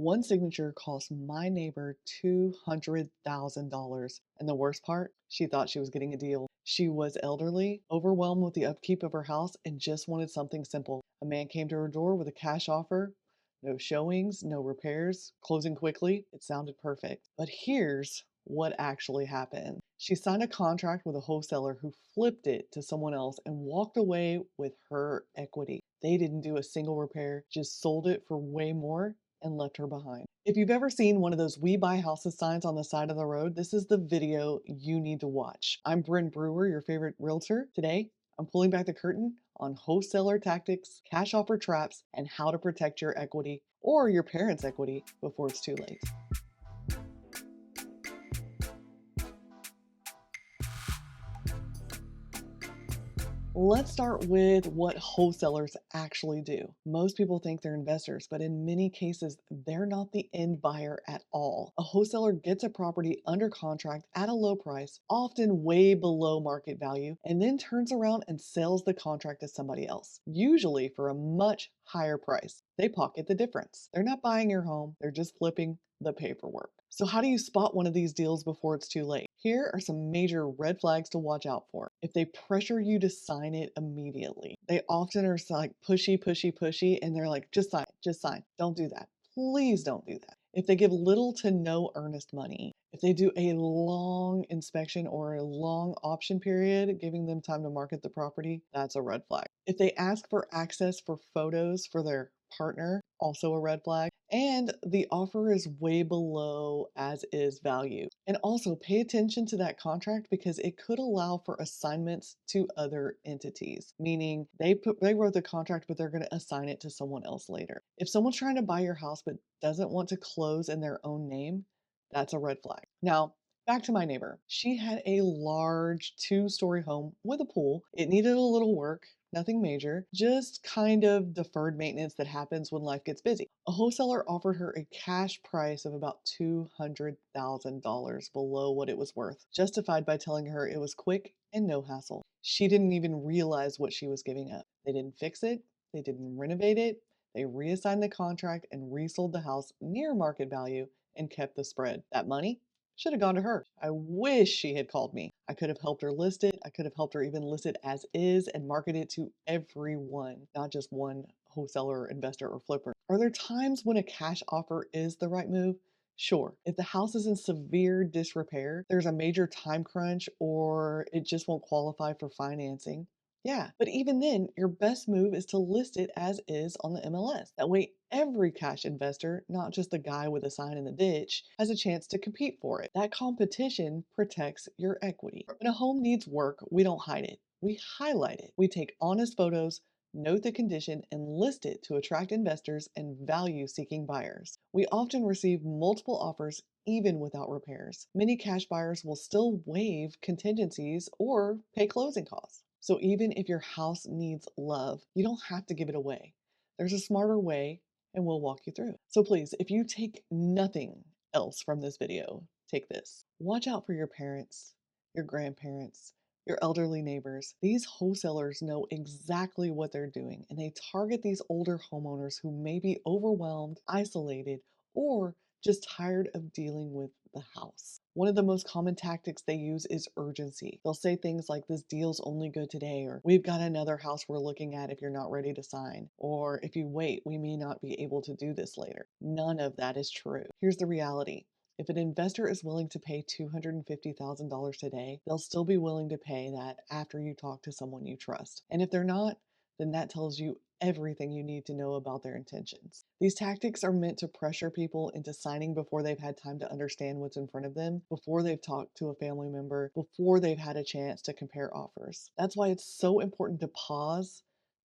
One signature cost my neighbor $200,000. And the worst part, she thought she was getting a deal. She was elderly, overwhelmed with the upkeep of her house, and just wanted something simple. A man came to her door with a cash offer. No showings, no repairs, closing quickly. It sounded perfect. But here's what actually happened. She signed a contract with a wholesaler who flipped it to someone else and walked away with her equity. They didn't do a single repair, just sold it for way more and left her behind. If you've ever seen one of those "We Buy Houses" signs on the side of the road, this is the video you need to watch. I'm Bren Brewer, your favorite realtor. Today, I'm pulling back the curtain on wholesaler tactics, cash offer traps, and how to protect your equity or your parents' equity before it's too late. Let's start with what wholesalers actually do. Most people think they're investors, but in many cases, they're not the end buyer at all. A wholesaler gets a property under contract at a low price, often way below market value, and then turns around and sells the contract to somebody else, usually for a much higher price. They pocket the difference. They're not buying your home, they're just flipping the paperwork. So how do you spot one of these deals before it's too late? Here are some major red flags to watch out for. If they pressure you to sign it immediately, they often are like pushy, and they're like, just sign, just sign. Don't do that. Please don't do that. If they give little to no earnest money, if they do a long inspection or a long option period, giving them time to market the property, that's a red flag. If they ask for access for photos for their partner, also a red flag. And the offer is way below as is value. And also pay attention to that contract because it could allow for assignments to other entities, meaning they wrote the contract, but they're going to assign it to someone else later. If someone's trying to buy your house but doesn't want to close in their own name, that's a red flag. Now, back to my neighbor. She had a large 2-story home with a pool. It needed a little work, nothing major, just kind of deferred maintenance that happens when life gets busy. A wholesaler offered her a cash price of about $200,000 below what it was worth, justified by telling her it was quick and no hassle. She didn't even realize what she was giving up. They didn't fix it, they didn't renovate it, they reassigned the contract and resold the house near market value and kept the spread. That money should have gone to her. I wish she had called me. I could have helped her list it. I could have helped her even list it as is and market it to everyone, not just one wholesaler, investor, or flipper. Are there times when a cash offer is the right move? Sure. If the house is in severe disrepair, there's a major time crunch, or it just won't qualify for financing. Yeah, but even then, your best move is to list it as is on the MLS. That way, every cash investor, not just the guy with a sign in the ditch, has a chance to compete for it. That competition protects your equity. When a home needs work, we don't hide it. We highlight it. We take honest photos, note the condition, and list it to attract investors and value-seeking buyers. We often receive multiple offers even without repairs. Many cash buyers will still waive contingencies or pay closing costs. So even if your house needs love, you don't have to give it away. There's a smarter way, and we'll walk you through it. So please, if you take nothing else from this video, take this. Watch out for your parents, your grandparents, your elderly neighbors. These wholesalers know exactly what they're doing, and they target these older homeowners who may be overwhelmed, isolated, or just tired of dealing with the house. One of the most common tactics they use is urgency. They'll say things like, this deal's only good today, or we've got another house we're looking at if you're not ready to sign, or if you wait, we may not be able to do this later. None of that is true. Here's the reality. If an investor is willing to pay $250,000 today, they'll still be willing to pay that after you talk to someone you trust. And if they're not, then that tells you everything you need to know about their intentions. These tactics are meant to pressure people into signing before they've had time to understand what's in front of them, before they've talked to a family member, before they've had a chance to compare offers. That's why it's so important to pause,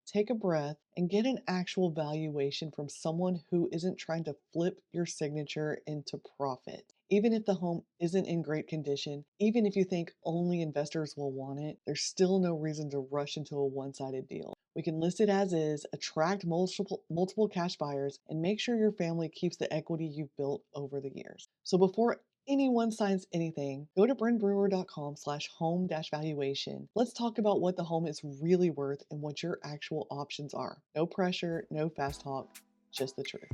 take a breath, and get an actual valuation from someone who isn't trying to flip your signature into profit. Even if the home isn't in great condition, even if you think only investors will want it, there's still no reason to rush into a one-sided deal. We can list it as is, attract multiple cash buyers, and make sure your family keeps the equity you've built over the years. So before anyone signs anything, go to brenbrewer.com/home-valuation. Let's talk about what the home is really worth and what your actual options are. No pressure, no fast talk, just the truth.